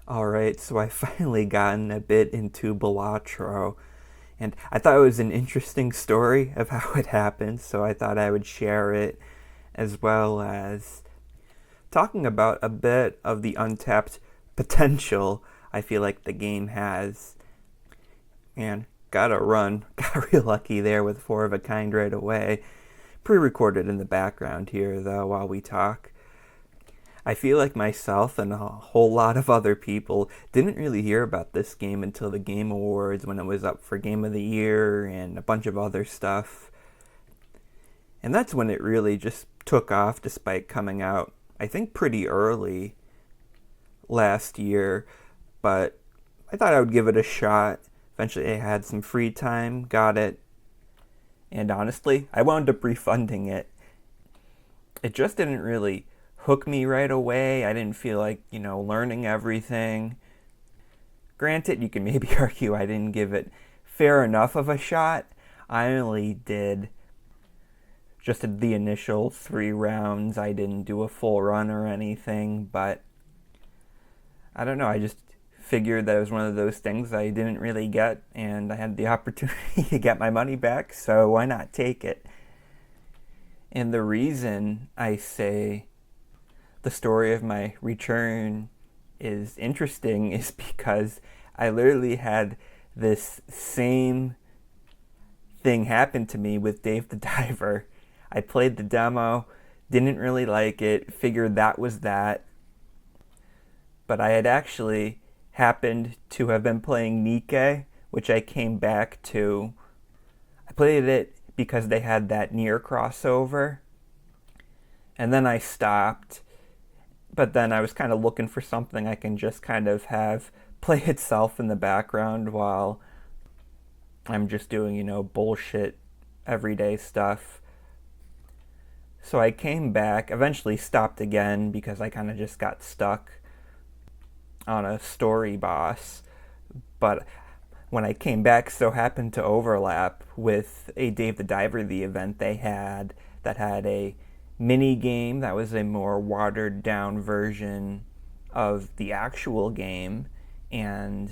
Alright, so I finally gotten a bit into Balatro, and I thought it was an interesting story of how it happened, so I thought I would share it, as well as talking about a bit of the untapped potential I feel like the game has. And got a run, got real lucky there with Four of a Kind right away. Pre recorded in the background here, though, while we talk. I feel like myself and a whole lot of other people didn't really hear about this game until the Game Awards when it was up for Game of the Year and a bunch of other stuff. And that's when it really just took off despite coming out, I think, pretty early last year. But I thought I would give it a shot. Eventually, I had some free time, got it, and honestly, I wound up refunding it. It just didn't really hook me right away. I didn't feel like, learning everything. Granted, you can maybe argue I didn't give it fair enough of a shot. I only did just the initial 3 rounds. I didn't do a full run or anything, but I don't know. I just figured that it was one of those things I didn't really get, and I had the opportunity to get my money back, so why not take it? And the reason I say the story of my return is interesting is because I literally had this same thing happen to me with Dave the Diver. I played the demo, didn't really like it, figured that was that, but I had actually happened to have been playing Nikke, which I came back to. I played it because they had that Nier crossover, and then I stopped. But then I was kind of looking for something I can just kind of have play itself in the background while I'm just doing, bullshit everyday stuff. So I came back, eventually stopped again because I kind of just got stuck on a story boss. But when I came back, so happened to overlap with a Dave the Diver, the event they had that had a mini game that was a more watered down version of the actual game. And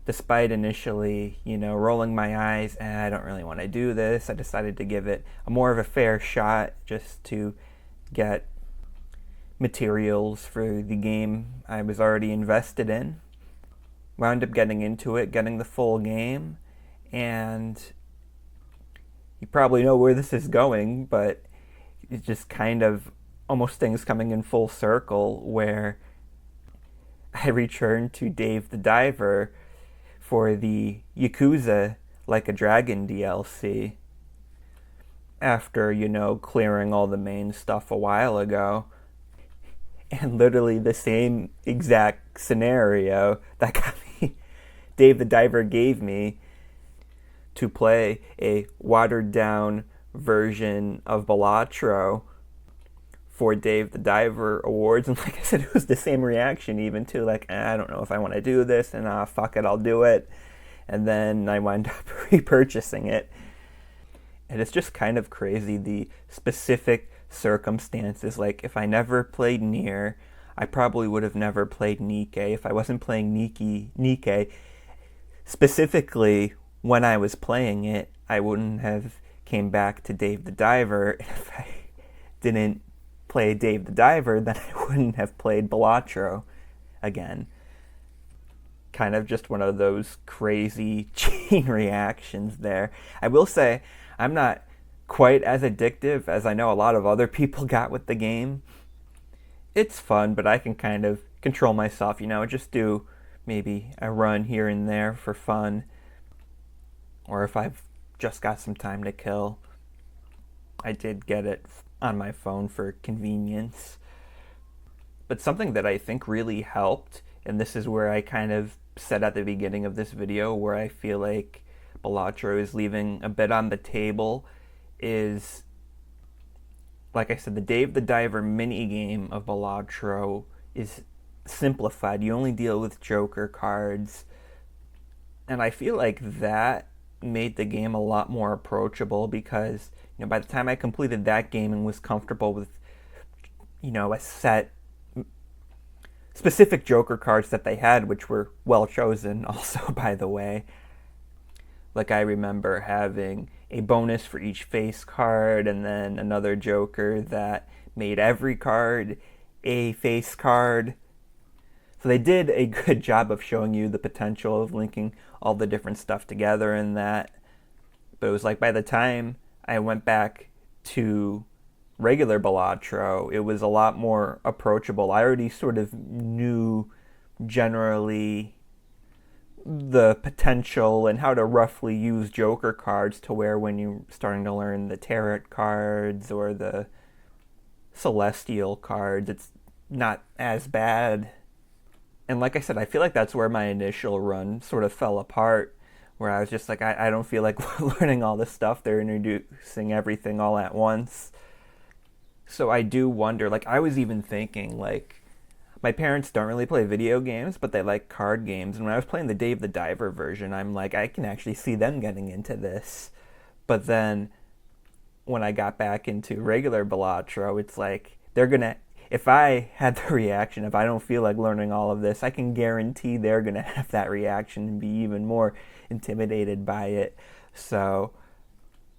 despite initially, rolling my eyes, I don't really want to do this, I decided to give it a more of a fair shot just to get materials for the game I was already invested in. Wound up getting into it, getting the full game, and you probably know where this is going, but it's just kind of almost things coming in full circle where I returned to Dave the Diver for the Yakuza Like a Dragon DLC after, clearing all the main stuff a while ago. And literally the same exact scenario that got me, Dave the Diver gave me to play a watered down version of Balatro for Dave the Diver Awards. And like I said, it was the same reaction even too, like, I don't know if I want to do this, and fuck it, I'll do it. And then I wound up repurchasing it. And it's just kind of crazy, the specific circumstances. Like, if I never played Nier, I probably would have never played Nikke. If I wasn't playing Nikke, specifically when I was playing it, I wouldn't have came back to Dave the Diver. If I didn't play Dave the Diver, then I wouldn't have played Balatro again. Kind of just one of those crazy chain reactions there. I will say, I'm not quite as addictive as I know a lot of other people got with the game. It's fun, but I can kind of control myself, just do maybe a run here and there for fun. Or if I've just got some time to kill. I did get it on my phone for convenience. But something that I think really helped, and this is where I kind of said at the beginning of this video where I feel like Balatro is leaving a bit on the table, is, like I said, the Dave the Diver minigame of Balatro is simplified. You only deal with Joker cards. And I feel like that made the game a lot more approachable because, by the time I completed that game and was comfortable with, a set specific Joker cards that they had, which were well chosen also, by the way. Like, I remember having a bonus for each face card, and then another Joker that made every card a face card. So they did a good job of showing you the potential of linking all the different stuff together in that. But it was like by the time I went back to regular Balatro, it was a lot more approachable. I already sort of knew generally the potential and how to roughly use Joker cards, to where when you're starting to learn the tarot cards or the celestial cards, it's not as bad. And like I said, I feel like that's where my initial run sort of fell apart, where I was just like, I don't feel like learning all this stuff. They're introducing everything all at once. So I do wonder, like, I was even thinking, like, my parents don't really play video games, but they like card games. And when I was playing the Dave the Diver version, I'm like, I can actually see them getting into this. But then when I got back into regular Balatro, it's like, they're going to, if I had the reaction, if I don't feel like learning all of this, I can guarantee they're going to have that reaction and be even more intimidated by it. So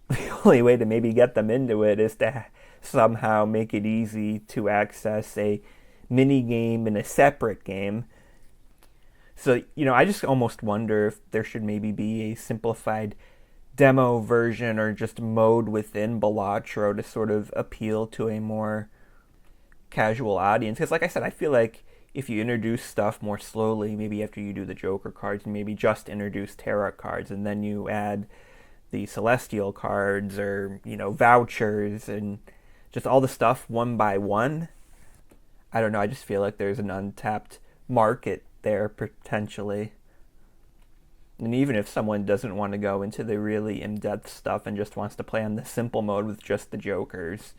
the only way to maybe get them into it is to somehow make it easy to access a mini game in a separate game. So, I just almost wonder if there should maybe be a simplified demo version or just mode within Balatro to sort of appeal to a more casual audience. Because like I said, I feel like if you introduce stuff more slowly, maybe after you do the Joker cards, maybe just introduce tarot cards, and then you add the celestial cards or, vouchers and just all the stuff one by one. I don't know, I just feel like there's an untapped market there potentially. And even if someone doesn't want to go into the really in-depth stuff and just wants to play on the simple mode with just the Jokers,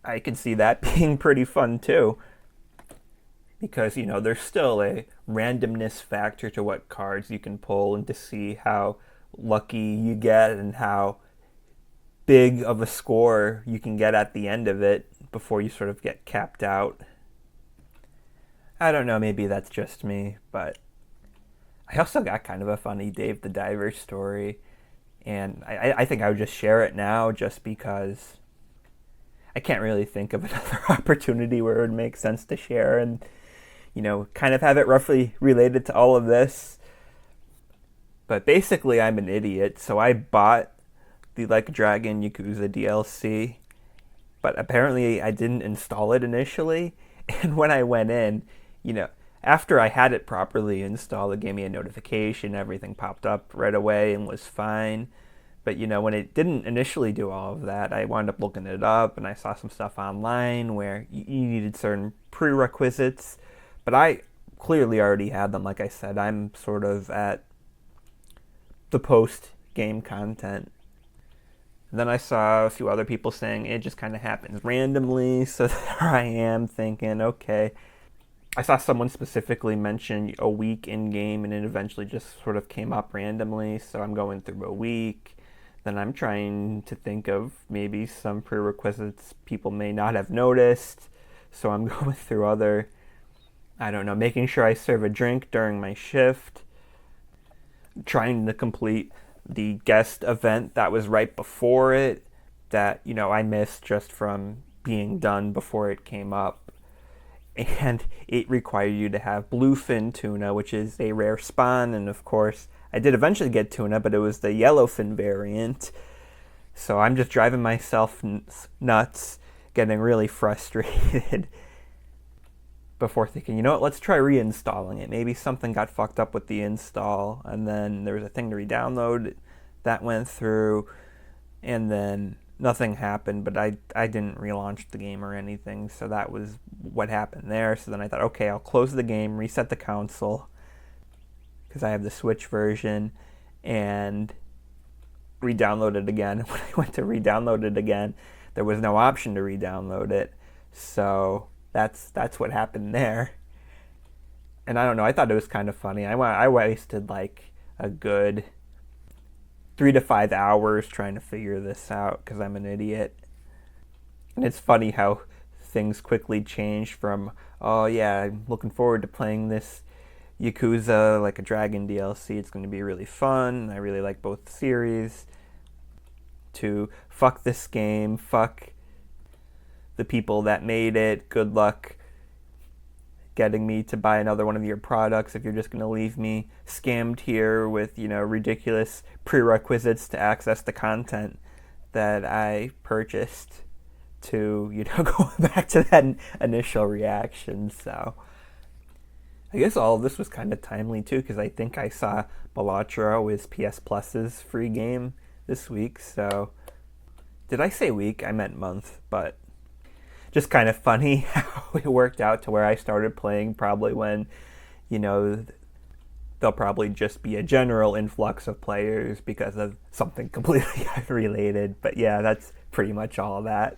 I can see that being pretty fun too. Because, there's still a randomness factor to what cards you can pull, and to see how lucky you get and how big of a score you can get at the end of it before you sort of get capped out. I don't know, maybe that's just me, but I also got kind of a funny Dave the Diver story, and I think I would just share it now just because I can't really think of another opportunity where it would make sense to share and, kind of have it roughly related to all of this. But basically, I'm an idiot, so I bought the Like a Dragon Yakuza DLC, but apparently I didn't install it initially. And when I went in, after I had it properly installed, it gave me a notification, everything popped up right away and was fine. But, when it didn't initially do all of that, I wound up looking it up, and I saw some stuff online where you needed certain prerequisites. But I clearly already had them. Like I said, I'm sort of at the post-game content. And then I saw a few other people saying it just kind of happens randomly. So there I am thinking, okay. I saw someone specifically mention a week in-game, and it eventually just sort of came up randomly. So I'm going through a week. Then I'm trying to think of maybe some prerequisites people may not have noticed. So I'm going through other, making sure I serve a drink during my shift. Trying to complete the guest event that was right before it that, I missed just from being done before it came up. And it required you to have bluefin tuna, which is a rare spawn, and of course I did eventually get tuna, but it was the yellowfin variant. So I'm just driving myself nuts, getting really frustrated before thinking, let's try reinstalling it. Maybe something got fucked up with the install, and then there was a thing to re-download that went through, and then nothing happened, but I didn't relaunch the game or anything, so that was what happened there. So then I thought, okay, I'll close the game, reset the console, because I have the Switch version, and re-download it again. When I went to re-download it again, there was no option to re-download it, so that's what happened there. And I don't know, I thought it was kind of funny. I wasted like a good 3 to 5 hours trying to figure this out because I'm an idiot. And it's funny how things quickly changed from, oh yeah, I'm looking forward to playing this Yakuza like a Dragon DLC. It's going to be really fun. I really like both series. To fuck this game, fuck the people that made it. Good luck getting me to buy another one of your products if you're just going to leave me scammed here with, ridiculous prerequisites to access the content that I purchased, to, going back to that initial reaction. So I guess all of this was kind of timely too, because I think I saw Balatro is PS Plus's free game this week. So did I say week? I meant month, but just kind of funny how it worked out to where I started playing probably when, there'll probably just be a general influx of players because of something completely unrelated. But yeah, that's pretty much all of that.